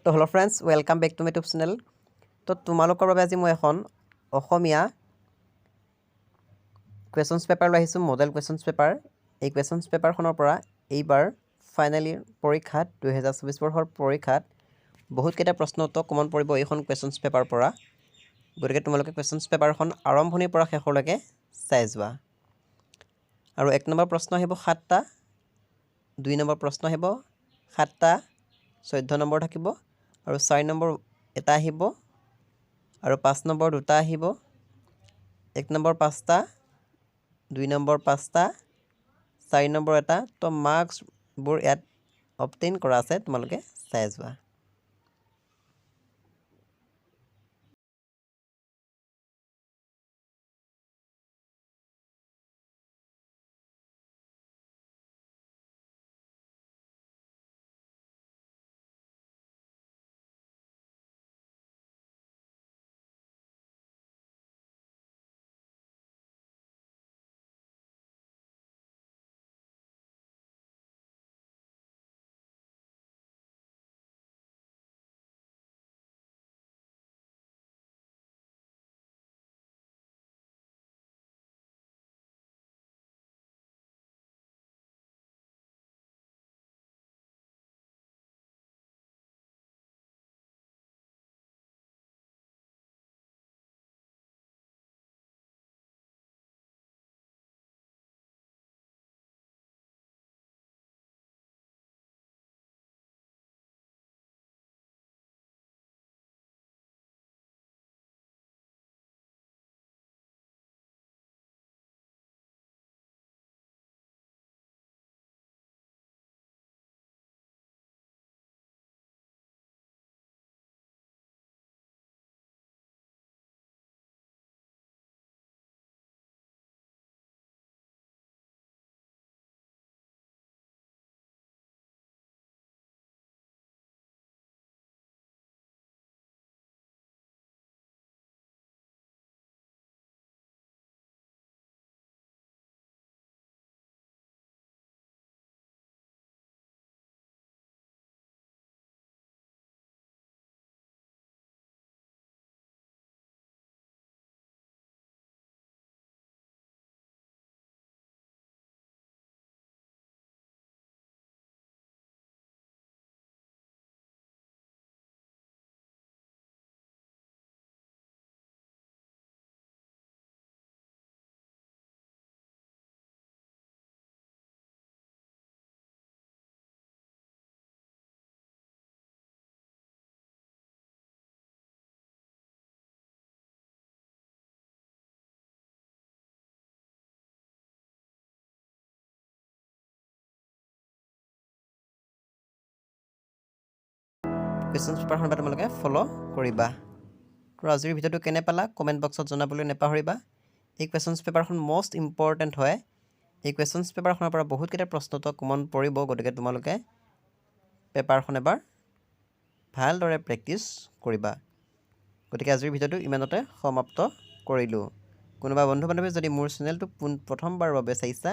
তো hello' friends, welcome back to my YouTube channel. তো তোমালোকৰ বাবে আজি মই এখন অসমীয়া কুৱেশ্যনছ পেপাৰ লৈ আহিছোঁ, মডেল কুৱেশ্যনছ পেপাৰ। এই কুৱেশ্যনছ পেপাৰখনৰ পৰা এইবাৰ ফাইনেল পৰীক্ষাত 2024 বৰ্ষৰ পৰীক্ষাত বহুতকেইটা প্ৰশ্ন উত্তৰ কমন পৰিব এইখন কুৱেশ্যনছ পেপাৰৰ পৰা। গতিকে তোমালোকে কুৱেশ্যনছ পেপাৰখন আৰম্ভণিৰ পৰা শেষলৈকে চাই যোৱা। আৰু 1 নম্বৰ প্ৰশ্ন আহিব 7টা, 2 নম্বৰ প্ৰশ্ন আহিব 7টা, 14 নম্বৰ থাকিব, আৰু 4 নম্বৰ এটা আহিব, আৰু 5 নম্বৰ দুটা আহিব। 1 নম্বৰ 5টা, 2 নম্বৰ 5টা, 4 নম্বৰ এটা। তো মাৰ্কছবোৰ ইয়াত অবটেইন কৰা আছে, তোমালোকে চাই যোৱা। কুৱেশ্যনছ পেপাৰখন বা তোমালোকে ফ'ল' কৰিবা। আৰু আজিৰ ভিডিঅ'টো কেনে পালা কমেণ্ট বক্সত জনাবলৈ নাপাহৰিবা। এই কুৱেশ্যনছ পেপাৰখন মষ্ট ইম্পৰ্টেণ্ট হয়। এই কুৱেশ্যনছ পেপাৰখনৰ পৰা বহুতকেইটা প্ৰশ্ন উত্তৰ কমন পৰিব, গতিকে তোমালোকে পেপাৰখন এবাৰ ভালদৰে প্ৰেক্টিছ কৰিবা। গতিকে আজিৰ ভিডিঅ'টো ইমানতে সমাপ্ত কৰিলোঁ। কোনোবা বন্ধু বান্ধৱী যদি মোৰ চেনেলটো প্ৰথমবাৰৰ বাবে চাইছা,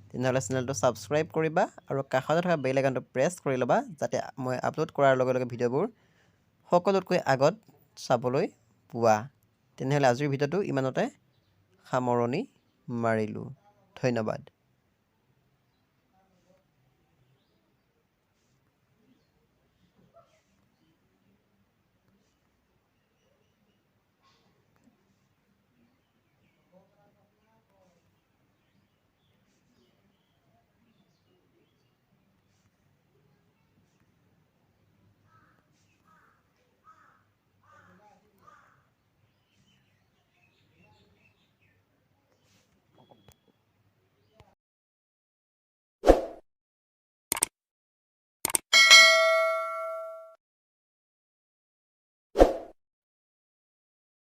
তেনেহ'লে চেনেলটো ছাবস্ক্ৰাইব কৰিবা আৰু কাষতে থকা বেল আইকনটো প্ৰেছ কৰি ল'বা, যাতে মই আপলোড কৰাৰ লগে লগে ভিডিঅ'বোৰ সকলোতকৈ আগত চাবলৈ পোৱা। তেনেহ'লে আজিৰ ভিডিঅ'টো ইমানতে সামৰণি মাৰিলোঁ। ধন্যবাদ।